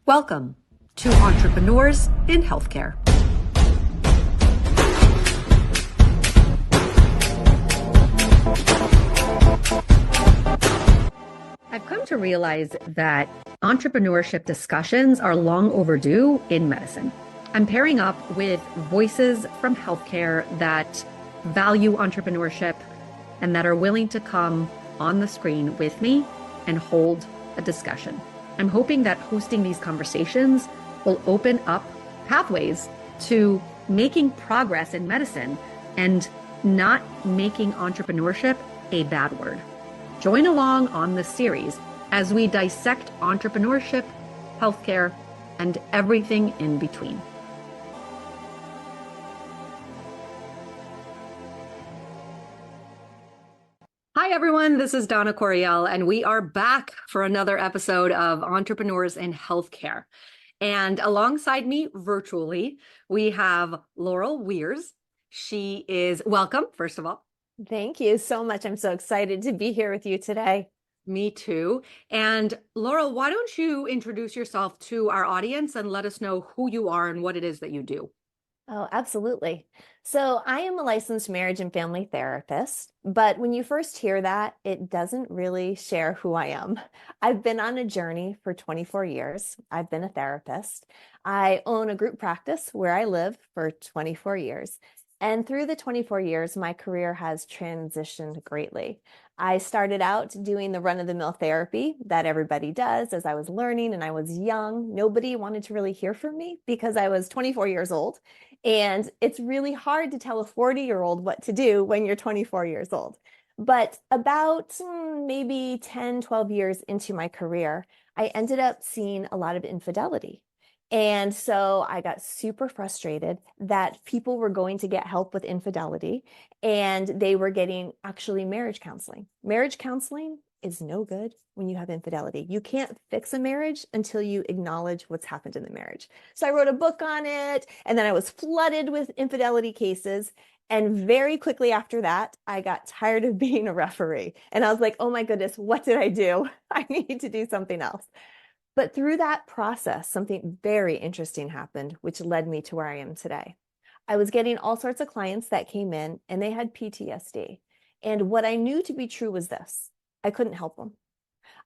Welcome to Entrepreneurs in Healthcare. I've come to realize that entrepreneurship discussions are long overdue in medicine. I'm pairing up with voices from healthcare that value entrepreneurship and that are willing to come on the screen with me and hold a discussion. I'm hoping that hosting these conversations will open up pathways to making progress in medicine and not making entrepreneurship a bad word. Join along on this series as we dissect entrepreneurship, healthcare, and everything in between. Hi, everyone. This is Donna Corriel, and we are back for another episode of Entrepreneurs in Healthcare. And alongside me virtually, we have Laurel Wiers. She is welcome, first of all. Thank you so much. I'm so excited to be here with you today. Me too. And Laurel, why don't you introduce yourself to our audience and let us know who you are and what it is that you do? Oh, absolutely. So I am a licensed marriage and family therapist, but when you first hear that, it doesn't really share who I am. I've been on a journey for 24 years. I've been a therapist. I own a group practice where I live for 24 years. And through the 24 years, my career has transitioned greatly. I started out doing the run-of-the-mill therapy that everybody does as I was learning and I was young. Nobody wanted to really hear from me because I was 24 years old. And it's really hard to tell a 40-year-old what to do when you're 24 years old. But about maybe 10, 12 years into my career, I ended up seeing a lot of infidelity. And so I got super frustrated that people were going to get help with infidelity and they were getting actually marriage counseling. Marriage counseling is no good when you have infidelity. You can't fix a marriage until you acknowledge what's happened in the marriage. So I wrote a book on it, and then I was flooded with infidelity cases. And very quickly after that, I got tired of being a referee. And I was like, oh my goodness, what did I do? I need to do something else. But through that process, something very interesting happened, which led me to where I am today. I was getting all sorts of clients that came in and they had PTSD. And what I knew to be true was this: I couldn't help them.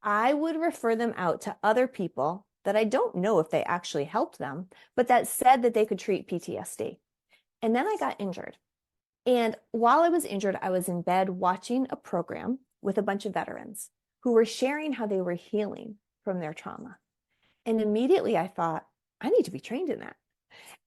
I would refer them out to other people that I don't know if they actually helped them, but that said that they could treat PTSD. And then I got injured. And while I was injured, I was in bed watching a program with a bunch of veterans who were sharing how they were healing from their trauma. And immediately I thought, I need to be trained in that.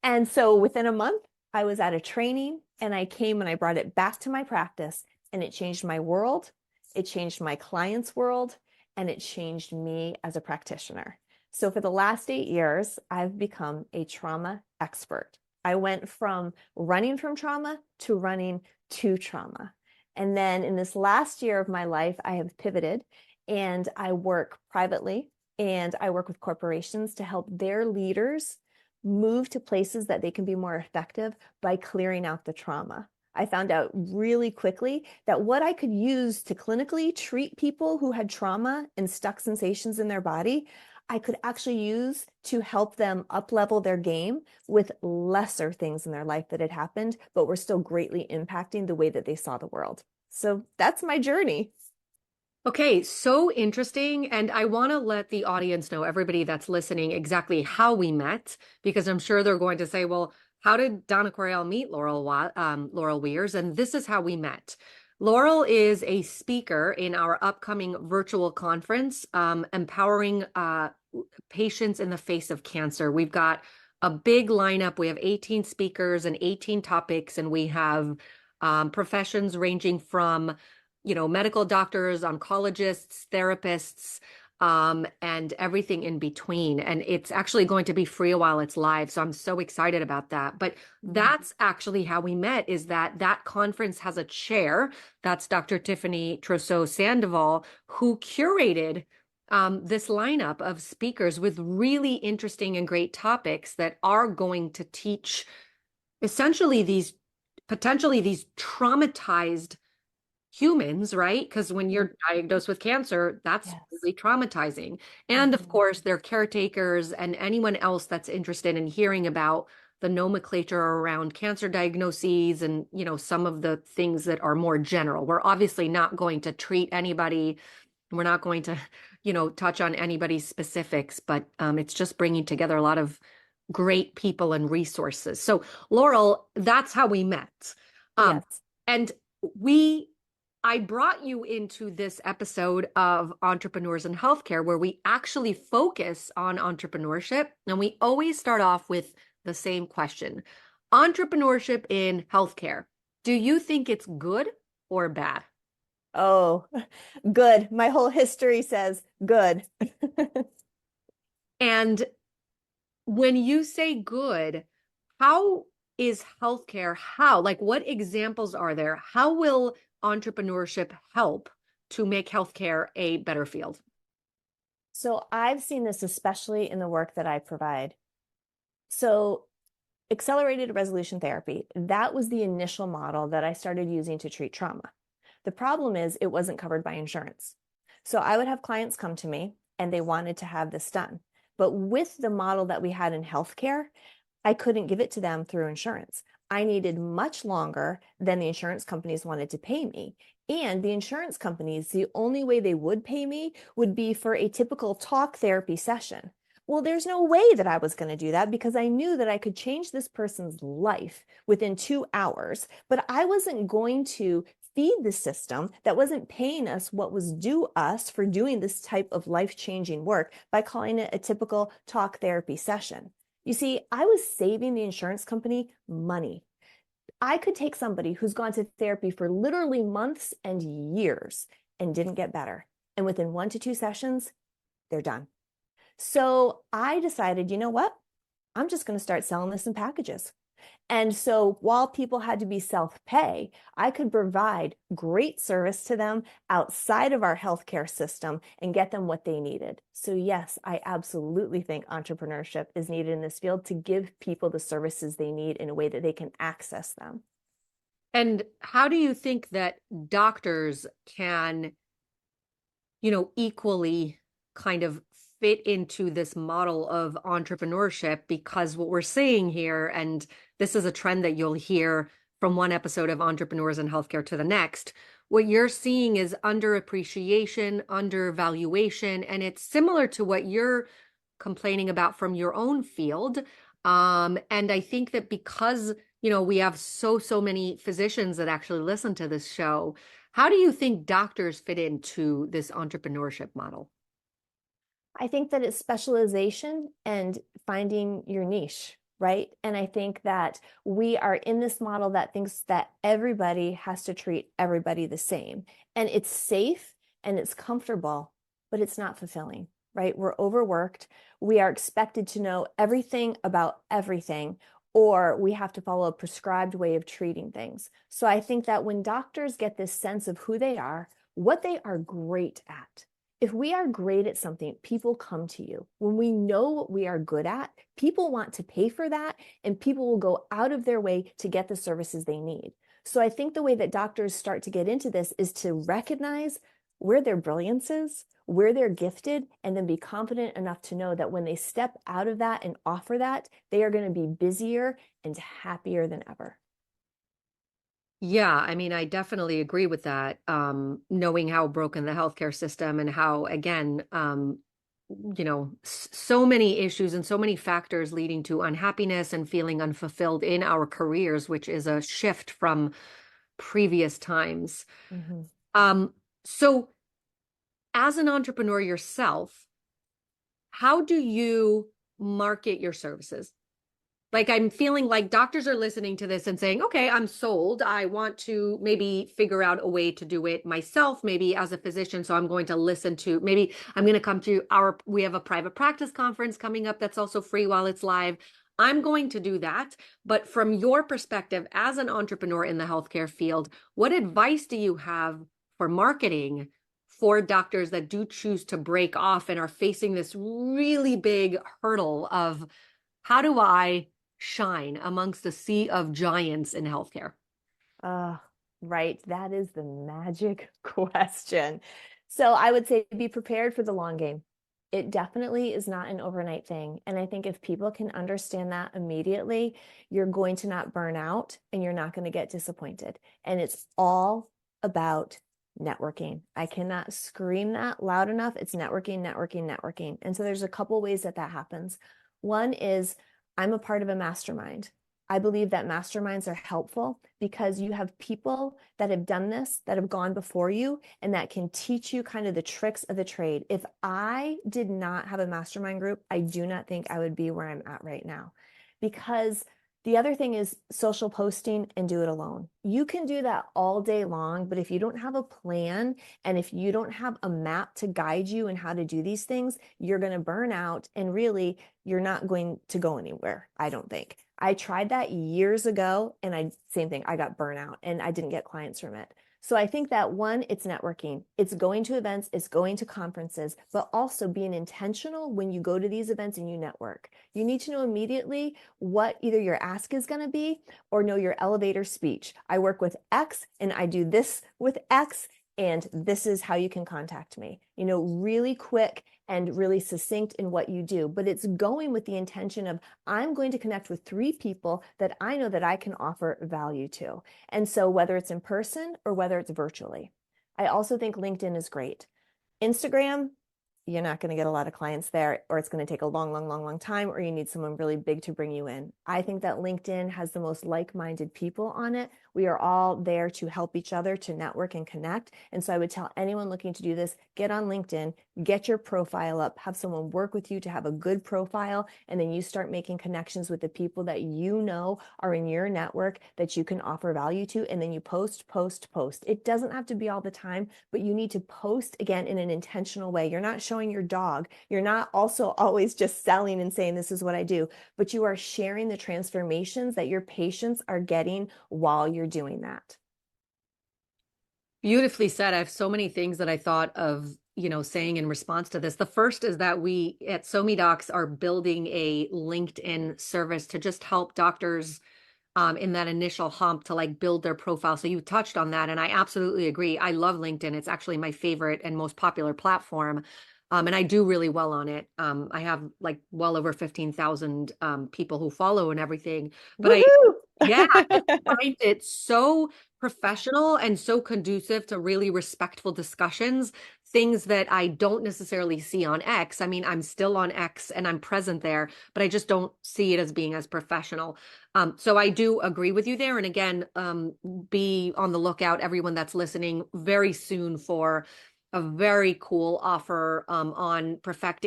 And so within a month, I was at a training and I came and I brought it back to my practice, and it changed my world. It changed my clients' world, and it changed me as a practitioner. So for the last 8 years, I've become a trauma expert. I went from running from trauma to running to trauma. And then in this last year of my life, I have pivoted and I work privately and I work with corporations to help their leaders move to places that they can be more effective by clearing out the trauma. I found out really quickly that what I could use to clinically treat people who had trauma and stuck sensations in their body, I could actually use to help them up-level their game with lesser things in their life that had happened, but were still greatly impacting the way that they saw the world. So that's my journey. Okay, so interesting. And I want to let the audience know, everybody that's listening, exactly how we met, because I'm sure they're going to say, well, how did Donna Corriel meet Laurel Wiers? And this is how we met. Laurel is a speaker in our upcoming virtual conference, Empowering Patients in the Face of Cancer. We've got a big lineup. We have 18 speakers and 18 topics, and we have professions ranging from medical doctors, oncologists, therapists, and everything in between. And it's actually going to be free while it's live. So I'm so excited about that. But that's actually how we met, is that conference has a chair. That's Dr. Tiffany Trousseau-Sandoval, who curated this lineup of speakers with really interesting and great topics that are going to teach essentially potentially these traumatized humans, right? Because when Mm, you're diagnosed with cancer, that's yes. really traumatizing. And of Mhm. course, their caretakers and anyone else that's interested in hearing about the nomenclature around cancer diagnoses and, some of the things that are more general. We're obviously not going to treat anybody. We're not going to, touch on anybody's specifics, but it's just bringing together a lot of great people and resources. So, Laurel, that's how we met. Um, Yes. and we I brought you into this episode of Entrepreneurs in Healthcare where we actually focus on entrepreneurship. And we always start off with the same question. Entrepreneurship in healthcare. Do you think it's good or bad? Oh, good. My whole history says good. And when you say good, how is healthcare? How? Like, what examples are there? How will entrepreneurship help to make healthcare a better field? So I've seen this especially in the work that I provide. So accelerated resolution therapy, that was the initial model that I started using to treat trauma. The problem is it wasn't covered by insurance. So I would have clients come to me and they wanted to have this done. But with the model that we had in healthcare, I couldn't give it to them through insurance. I needed much longer than the insurance companies wanted to pay me. And the insurance companies, the only way they would pay me would be for a typical talk therapy session. Well, there's no way that I was going to do that because I knew that I could change this person's life within 2 hours, but I wasn't going to feed the system that wasn't paying us what was due us for doing this type of life-changing work by calling it a typical talk therapy session. You see, I was saving the insurance company money. I could take somebody who's gone to therapy for literally months and years and didn't get better. And within 1 to 2 sessions, they're done. So I decided, you know what? I'm just going to start selling this in packages. And so while people had to be self-pay, I could provide great service to them outside of our healthcare system and get them what they needed. So yes, I absolutely think entrepreneurship is needed in this field to give people the services they need in a way that they can access them. And how do you think that doctors can, equally kind of fit into this model of entrepreneurship? Because what we're seeing here, and this is a trend that you'll hear from one episode of Entrepreneurs in Healthcare to the next, what you're seeing is underappreciation, undervaluation, and it's similar to what you're complaining about from your own field. And I think that because, we have so many physicians that actually listen to this show, how do you think doctors fit into this entrepreneurship model? I think that it's specialization and finding your niche, right? And I think that we are in this model that thinks that everybody has to treat everybody the same. And it's safe and it's comfortable, but it's not fulfilling, right? We're overworked. We are expected to know everything about everything, or we have to follow a prescribed way of treating things. So I think that when doctors get this sense of who they are, what they are great at, if we are great at something, people come to you. When we know what we are good at, people want to pay for that and people will go out of their way to get the services they need. So I think the way that doctors start to get into this is to recognize where their brilliance is, where they're gifted, and then be confident enough to know that when they step out of that and offer that, they are going to be busier and happier than ever. Yeah, I mean, I definitely agree with that. Knowing how broken the healthcare system and how, again, so many issues and so many factors leading to unhappiness and feeling unfulfilled in our careers, which is a shift from previous times. Mhm. Um, so as an entrepreneur yourself, how do you market your services? Like, I'm feeling like doctors are listening to this and saying, okay, I'm sold. I want to maybe figure out a way to do it myself, maybe as a physician. So I'm going to listen to, maybe I'm going to come to we have a private practice conference coming up that's also free while it's live. I'm going to do that. But from your perspective as an entrepreneur in the healthcare field, what advice do you have for marketing for doctors that do choose to break off and are facing this really big hurdle of how do I shine amongst a sea of giants in healthcare? Right? That is the magic question. So I would say be prepared for the long game. It definitely is not an overnight thing. And I think if people can understand that immediately, you're going to not burn out and you're not going to get disappointed. And it's all about networking. I cannot scream that loud enough. It's networking, networking, networking. And so there's a couple ways that that happens. One is I'm a part of a mastermind. I believe that masterminds are helpful because you have people that have done this, that have gone before you, and that can teach you kind of the tricks of the trade. If I did not have a mastermind group, I do not think I would be where I'm at right now. Because the other thing is social posting and do it alone. You can do that all day long, but if you don't have a plan and if you don't have a map to guide you in how to do these things, you're going to burn out and really you're not going to go anywhere, I don't think. I tried that years ago and same thing, I got burnout and I didn't get clients from it. So I think that one, it's networking, it's going to events, it's going to conferences, but also being intentional when you go to these events and you network. You need to know immediately what either your ask is going to be or know your elevator speech. I work with X and I do this with X, and this is how you can contact me. Really quick and really succinct in what you do, but it's going with the intention of I'm going to connect with 3 people that I know that I can offer value to. And so whether it's in person or whether it's virtually. I also think LinkedIn is great. Instagram, you're not going to get a lot of clients there, or it's going to take a long, long, long, long time, or you need someone really big to bring you in. I think that LinkedIn has the most like-minded people on it. We are all there to help each other, to network and connect. And so I would tell anyone looking to do this, get on LinkedIn, get your profile up, have someone work with you to have a good profile, and then you start making connections with the people that you know are in your network that you can offer value to, and then you post, post, post. It doesn't have to be all the time, but you need to post again in an intentional way. You're not showing your dog. You're not also always just selling and saying, this is what I do, but you are sharing the transformations that your patients are getting while you're doing that. Beautifully said. I have so many things that I thought of, saying in response to this. The first is that we at SoMeDocs are building a LinkedIn service to just help doctors in that initial hump to like build their profile. So you touched on that, and I absolutely agree. I love LinkedIn. It's actually my favorite and most popular platform. And I do really well on it. I have like well over 15,000 people who follow and everything. But Woohoo! yeah, I just find it so professional and so conducive to really respectful discussions, things that I don't necessarily see on X. I mean, I'm still on X and I'm present there, but I just don't see it as being as professional. So I do agree with you there. And again, be on the lookout, everyone that's listening, very soon for a very cool offer on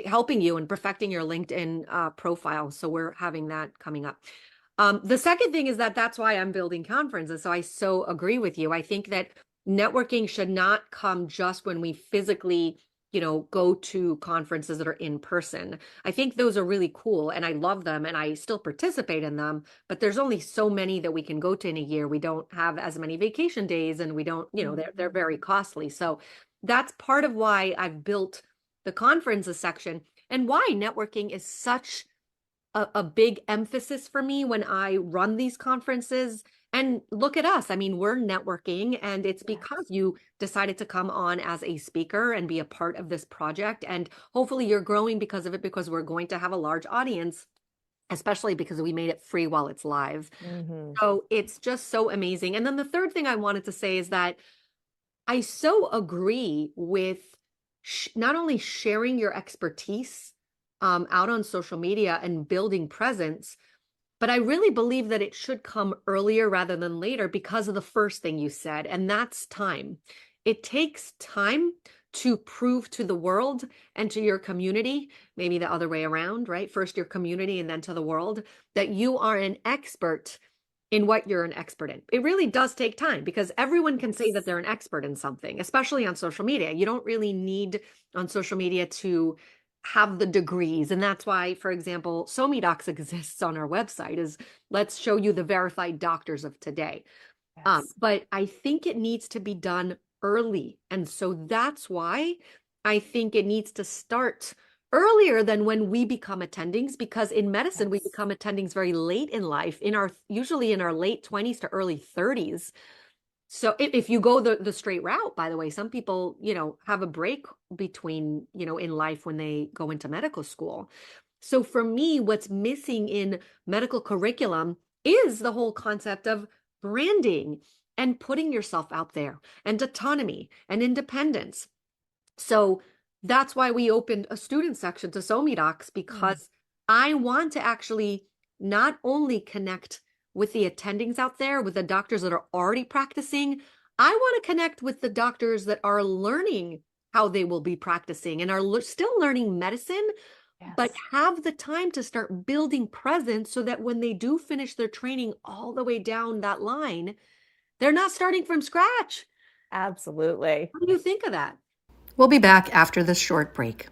helping you and perfecting your LinkedIn profile. So we're having that coming up. The second thing is that that's why I'm building conferences. So I so agree with you. I think that networking should not come just when we physically, go to conferences that are in person. I think those are really cool and I love them and I still participate in them, but there's only so many that we can go to in a year. We don't have as many vacation days and we don't, they're very costly. So that's part of why I've built the conferences section and why networking is such a big emphasis for me when I run these conferences. And look at us. I mean, we're networking, and it's because Yes. you decided to come on as a speaker and be a part of this project. And hopefully you're growing because of it, because we're going to have a large audience, especially because we made it free while it's live. Mm-hmm. So it's just so amazing. And then the third thing I wanted to say is that I so agree with not only sharing your expertise out on social media and building presence, but I really believe that it should come earlier rather than later because of the first thing you said, and that's time. It takes time to prove to the world and to your community, maybe the other way around, right? First your community and then to the world, that you are an expert in what you're an expert in. It really does take time because everyone can say that Yes. they're an expert in something, especially on social media. You don't really need on social media to have the degrees. And that's why, for example, SoMeDocs exists on our website is let's show you the verified doctors of today. Yes. But I think it needs to be done early. And so that's why I think it needs to start earlier than when we become attendings, because in medicine, we Yes. become attendings very late in life, usually in our late 20s to early 30s. So if you go the straight route, by the way, some people, have a break between, in life when they go into medical school. So for me, what's missing in medical curriculum is the whole concept of branding and putting yourself out there and autonomy and independence. So that's why we opened a student section to SoMeDocs, Mm. because I want to actually not only connect with the attendings out there, with the doctors that are already practicing, I want to connect with the doctors that are learning how they will be practicing and are still learning medicine, but Yes. have the time to start building presence so that when they do finish their training all the way down that line, they're not starting from scratch. Absolutely. What do you think of that? We'll be back after this short break.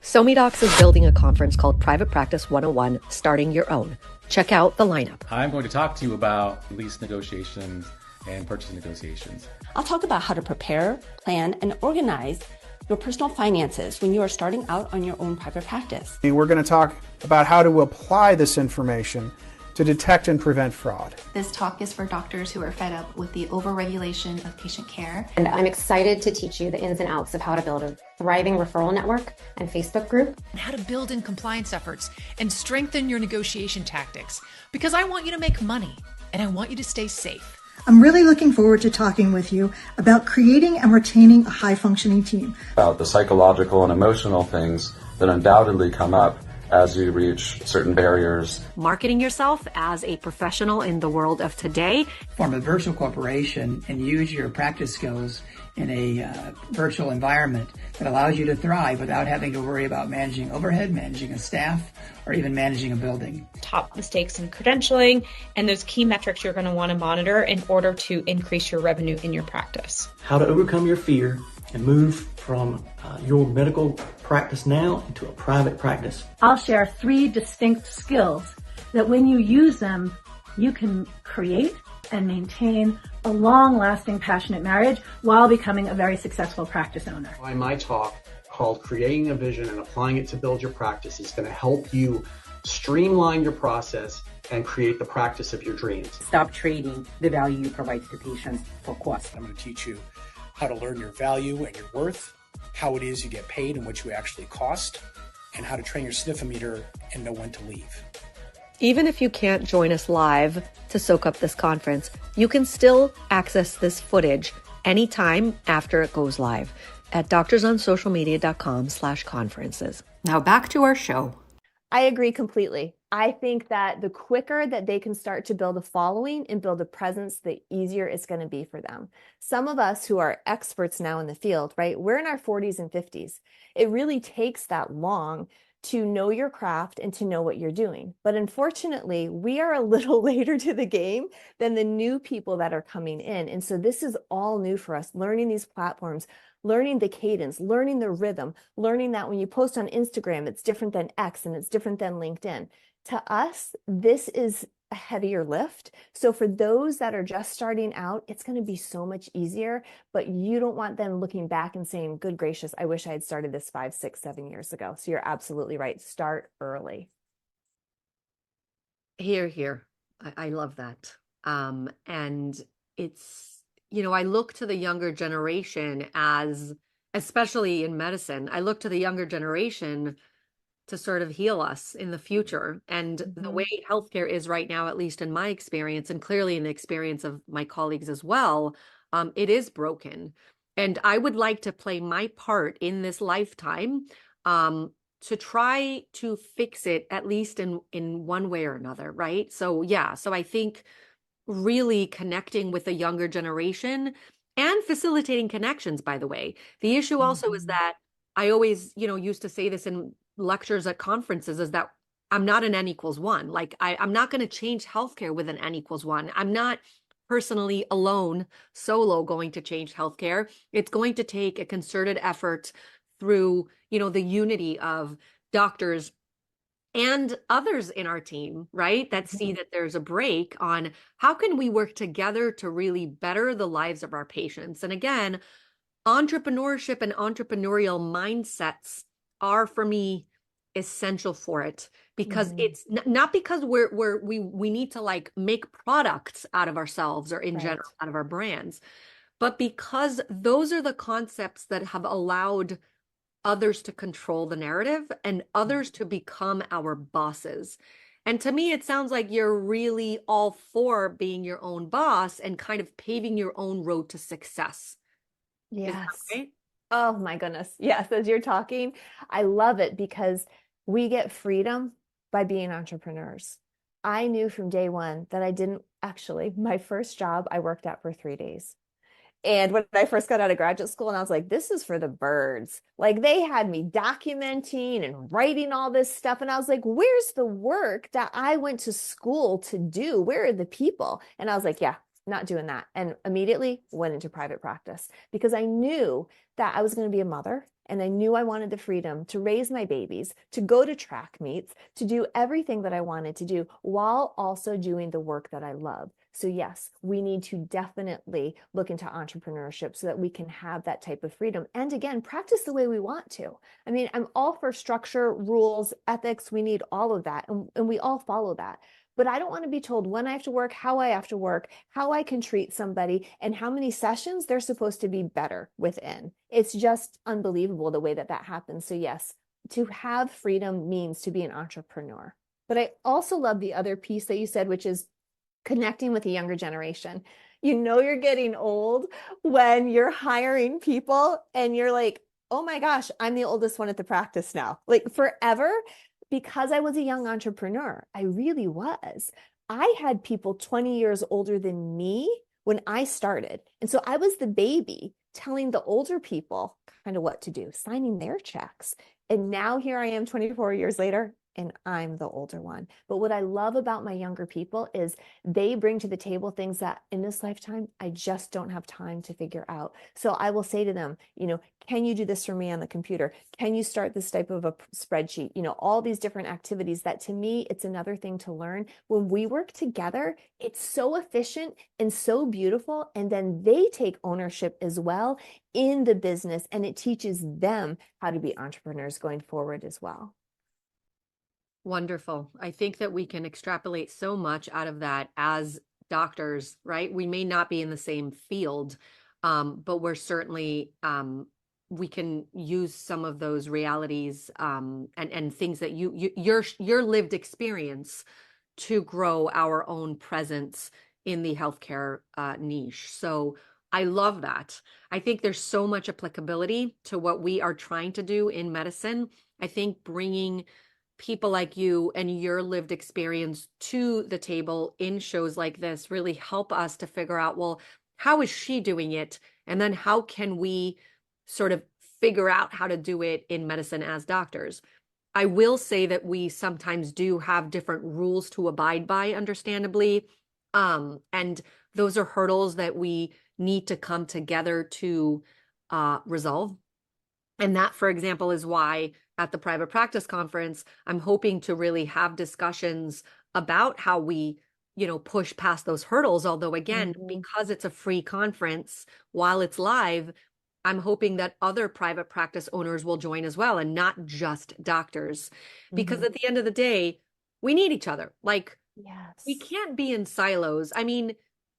SoMeDocs is building a conference called Private Practice 101, Starting Your Own. Check out the lineup. I'm going to talk to you about lease negotiations and purchase negotiations. I'll talk about how to prepare, plan, and organize your personal finances when you are starting out on your own private practice. We're going to talk about how to apply this information to detect and prevent fraud. This talk is for doctors who are fed up with the overregulation of patient care. And I'm excited to teach you the ins and outs of how to build a thriving referral network and Facebook group. How to build in compliance efforts and strengthen your negotiation tactics. Because I want you to make money and I want you to stay safe. I'm really looking forward to talking with you about creating and retaining a high-functioning team. About the psychological and emotional things that undoubtedly come up as you reach certain barriers. Marketing yourself as a professional in the world of today. Form a virtual corporation and use your practice skills in a virtual environment that allows you to thrive without having to worry about managing overhead, managing a staff, or even managing a building. Top mistakes in credentialing and those key metrics you're going to want to monitor in order to increase your revenue in your practice. How to overcome your fear and move from your medical practice now into a private practice. I'll share 3 distinct skills that when you use them, you can create and maintain a long-lasting, passionate marriage while becoming a very successful practice owner. My talk called Creating a Vision and Applying It to Build Your Practice is going to help you streamline your process and create the practice of your dreams. Stop trading the value you provide to patients for cost. I'm going to teach you how to learn your value and your worth, how it is you get paid and what you actually cost, and how to train your sniffometer and know when to leave. Even if you can't join us live to soak up this conference, you can still access this footage anytime after it goes live at doctorsonsocialmedia.com/conferences. Now back to our show. I agree completely. I think that the quicker that they can start to build a following and build a presence, the easier it's going to be for them. Some of us who are experts now in the field, right? We're in our 40s and 50s. It really takes that long to know your craft and to know what you're doing. But unfortunately, we are a little later to the game than the new people that are coming in. And so this is all new for us, learning these platforms, learning the cadence, learning the rhythm, learning that when you post on Instagram, it's different than X and it's different than LinkedIn. To us, this is a heavier lift. So for those that are just starting out, it's going to be so much easier, but you don't want them looking back and saying, good gracious, I wish I had started this 5, 6, 7 years ago. So you're absolutely right. Start early. Here. I love that. And it's, I look to the younger generation as, especially in medicine, I look to the younger generation to sort of heal us in the future. And the way healthcare is right now, at least in my experience, and clearly in the experience of my colleagues as well, it is broken. And I would like to play my part in this lifetime to try to fix it, at least in one way or another, right? So I think really connecting with the younger generation and facilitating connections, by the way. The issue also is that I always, used to say this in lectures at conferences, is that I'm not an N equals 1. Like I'm not going to change healthcare with an N equals 1. I'm not personally alone, solo going to change healthcare. It's going to take a concerted effort through, the unity of doctors and others in our team, right? That see that there's a break on how can we work together to really better the lives of our patients. And again, entrepreneurship and entrepreneurial mindsets are, for me, essential for it. because it's not because we need to like make products out of ourselves or in general out of our brands, but because those are the concepts that have allowed others to control the narrative and others to become our bosses. And to me, it sounds like you're really all for being your own boss and kind of paving your own road to success. Is that Yes. right? Oh my goodness. Yes, as you're talking, I love it because we get freedom by being entrepreneurs. I knew from day one that I didn't actually, my first job I worked at for 3 days. And when I first got out of graduate school, and I was like, this is for the birds. Like they had me documenting and writing all this stuff. And I was like, where's the work that I went to school to do? Where are the people? And I was like, yeah, not doing that. And immediately went into private practice because I knew that I was going to be a mother. And I knew I wanted the freedom to raise my babies, to go to track meets, to do everything that I wanted to do while also doing the work that I love. So yes, we need to definitely look into entrepreneurship so that we can have that type of freedom. And again, practice the way we want to. I mean, I'm all for structure, rules, ethics. We need all of that. And we all follow that. But I don't want to be told when I have to work, how I have to work, how I can treat somebody, and how many sessions they're supposed to be better within. It's just unbelievable the way that that happens. So yes, to have freedom means to be an entrepreneur. But I also love the other piece that you said, which is connecting with the younger generation. You know you're getting old when you're hiring people and you're like, oh my gosh, I'm the oldest one at the practice now. Like forever, because I was a young entrepreneur, I really was. I had people 20 years older than me when I started. And so I was the baby telling the older people kind of what to do, signing their checks. And now here I am 24 years later, and I'm the older one. But what I love about my younger people is they bring to the table things that in this lifetime, I just don't have time to figure out. So I will say to them, you know, can you do this for me on the computer? Can you start this type of a spreadsheet? You know, all these different activities that to me, it's another thing to learn. When we work together, it's so efficient and so beautiful. And then they take ownership as well in the business, and it teaches them how to be entrepreneurs going forward as well. Wonderful. I think that we can extrapolate so much out of that as doctors, right? We may not be in the same field, but we're certainly we can use some of those realities and things that your lived experience to grow our own presence in the healthcare niche. So I love that. I think there's so much applicability to what we are trying to do in medicine. I think bringing people like you and your lived experience to the table in shows like this really help us to figure out, well, how is she doing it? And then how can we sort of figure out how to do it in medicine as doctors? I will say that we sometimes do have different rules to abide by, understandably. And those are hurdles that we need to come together to resolve. And that, for example, is why at the private practice conference, I'm hoping to really have discussions about how we, you know, push past those hurdles. Although again, because it's a free conference, while it's live, I'm hoping that other private practice owners will join as well, and not just doctors. Because at the end of the day, we need each other. Like, we can't be in silos. I mean,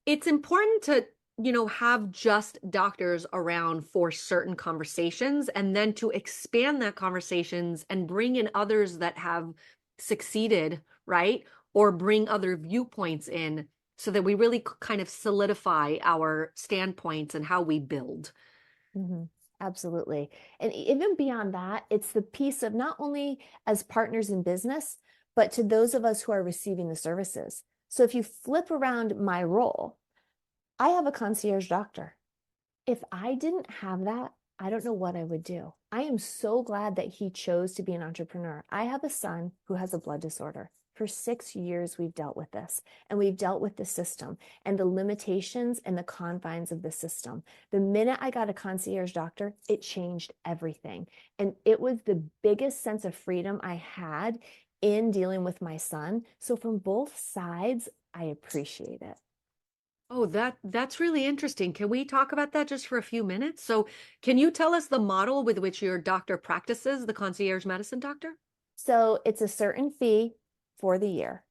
it's important to, you know, have just doctors around for certain conversations, and then to expand that conversations and bring in others that have succeeded, right? Or bring other viewpoints in so that we really kind of solidify our standpoints and how we build. Absolutely. And even beyond that, it's the piece of not only as partners in business, but to those of us who are receiving the services. So if you flip around my role, I have a concierge doctor. If I didn't have that, I don't know what I would do. I am so glad that he chose to be an entrepreneur. I have a son who has a blood disorder. For 6 years, we've dealt with this, and we've dealt with the system and the limitations and the confines of the system. The minute I got a concierge doctor, it changed everything. And it was the biggest sense of freedom I had in dealing with my son. So from both sides, I appreciate it. Oh, that's really interesting. Can we talk about that just for a few minutes? So can you tell us the model with which your doctor practices, the concierge medicine doctor? So it's a certain fee for the year,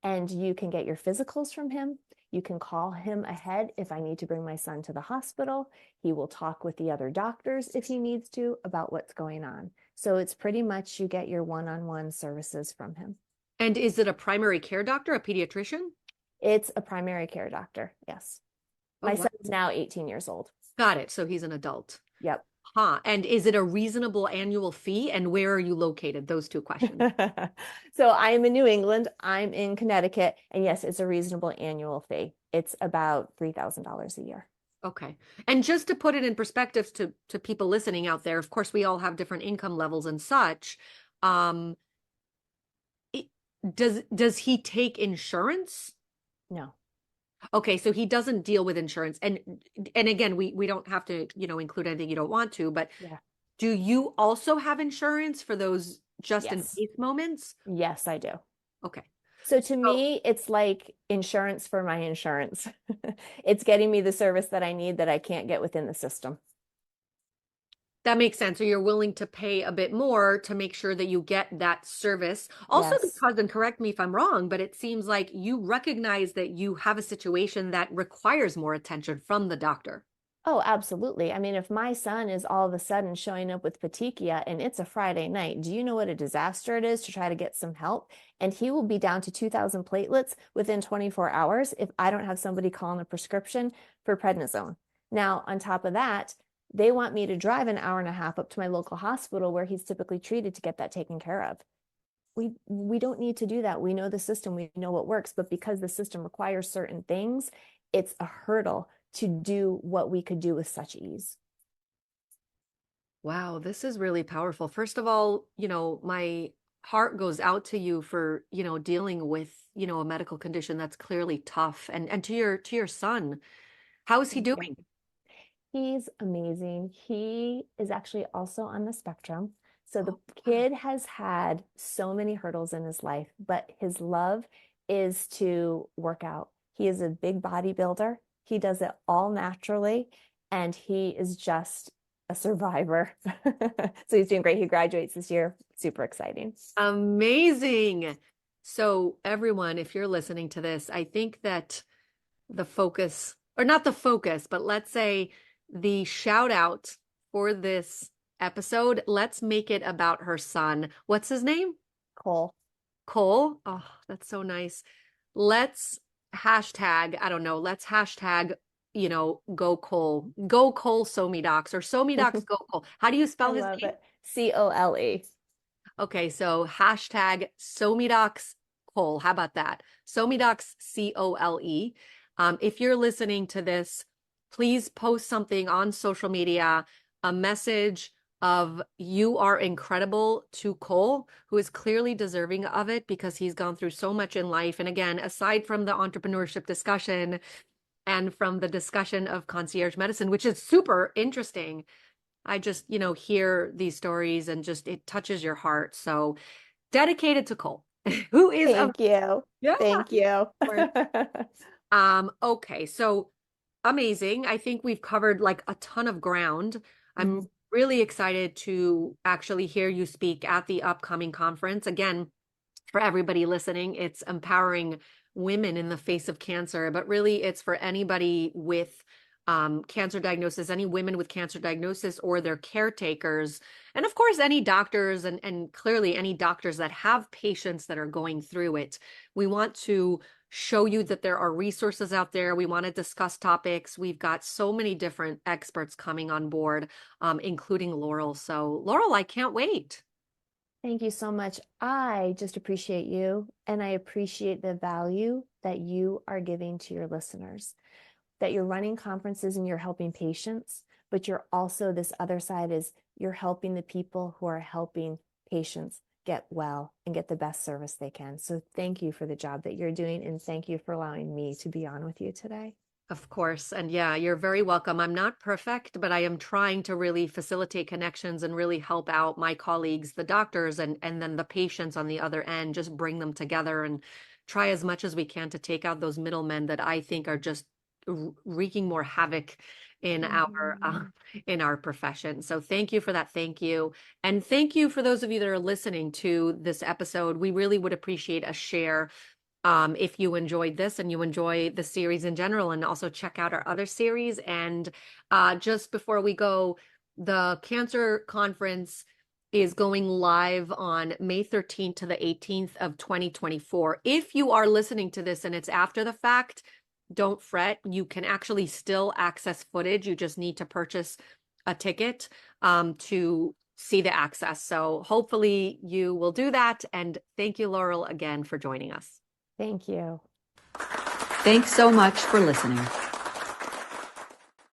and you can get your physicals from him. You can call him ahead if I need to bring my son to the hospital. He will talk with the other doctors if he needs to about what's going on. So it's pretty much you get your one-on-one services from him. And is it a primary care doctor, a pediatrician? It's a primary care doctor, yes. My son is now 18 years old. Got it. So he's an adult. Yep. Huh. And is it a reasonable annual fee? And where are you located? Those two questions. So I am in New England. I'm in Connecticut. And yes, it's a reasonable annual fee. It's about $3,000 a year. Okay. And just to put it in perspective to people listening out there, of course, we all have different income levels and such. Does he take insurance? No. Okay, so he doesn't deal with insurance. And again, we don't have to, include anything you don't want to, but yeah. Do you also have insurance for those just in Yes. case moments? Yes, I do. Okay. So to me, it's like insurance for my insurance. It's getting me the service that I need that I can't get within the system. That makes sense. So you're willing to pay a bit more to make sure that you get that service. Also, Yes. because, and correct me if I'm wrong, but it seems like you recognize that you have a situation that requires more attention from the doctor. Oh, absolutely. I mean, if my son is all of a sudden showing up with petechia and it's a Friday night, do you know what a disaster it is to try to get some help? And he will be down to 2,000 platelets within 24 hours if I don't have somebody calling a prescription for prednisone. Now, on top of that, they want me to drive an hour and a half up to my local hospital where he's typically treated to get that taken care of. We don't need to do that. We know the system, we know what works, but because the system requires certain things, it's a hurdle to do what we could do with such ease. Wow, this is really powerful. First of all, my heart goes out to you for, dealing with, a medical condition that's clearly tough. And to your son, how is he doing? He's amazing. He is actually also on the spectrum. So the kid has had so many hurdles in his life, but his love is to work out. He is a big bodybuilder. He does it all naturally, and he is just a survivor. So he's doing great. He graduates this year. Super exciting. Amazing. So everyone, if you're listening to this, I think that the focus, or not the focus, but let's say the shout out for this episode, let's make it about her son. What's his name? Cole. Cole? Oh, that's so nice. Let's hashtag, I don't know, let's hashtag, go Cole. Go Cole SoMeDocs, or SoMeDocs go Cole. How do you spell his name? It. Cole. Okay, so hashtag SoMeDocs Cole. How about that? SoMeDocs COLE. If you're listening to this, please post something on social media, a message of you are incredible to Cole, who is clearly deserving of it because he's gone through so much in life. And again, aside from the entrepreneurship discussion and from the discussion of concierge medicine, which is super interesting, I just, hear these stories and just, it touches your heart. So dedicated to Cole, who is Thank you. Yeah. Thank you. Okay, so amazing. I think we've covered like a ton of ground. I'm really excited to actually hear you speak at the upcoming conference. Again, for everybody listening, it's empowering women in the face of cancer, but really it's for anybody with cancer diagnosis, any women with cancer diagnosis or their caretakers, and of course, any doctors and clearly any doctors that have patients that are going through it. We want to show you that there are resources out there. We want to discuss topics. We've got so many different experts coming on board, including Laurel. So Laurel, I can't wait. Thank you so much. I just appreciate you, and I appreciate the value that you are giving to your listeners, that you're running conferences and you're helping patients, but you're also, this other side is you're helping the people who are helping patients get well and get the best service they can. So thank you for the job that you're doing, and thank you for allowing me to be on with you today. Of course. And yeah, you're very welcome. I'm not perfect, but I am trying to really facilitate connections and really help out my colleagues, the doctors, and then the patients on the other end, just bring them together and try as much as we can to take out those middlemen that I think are just wreaking more havoc in our profession. So thank you for that. Thank you. And thank you for those of you that are listening to this episode. We really would appreciate a share if you enjoyed this and you enjoy the series in general, and also check out our other series. And just before we go, the cancer conference is going live on May 13th to the 18th of 2024. If you are listening to this and it's after the fact, don't fret. You can actually still access footage. You just need to purchase a ticket to see the access. So hopefully you will do that. And thank you, Laurel, again for joining us. Thank you. Thanks so much for listening.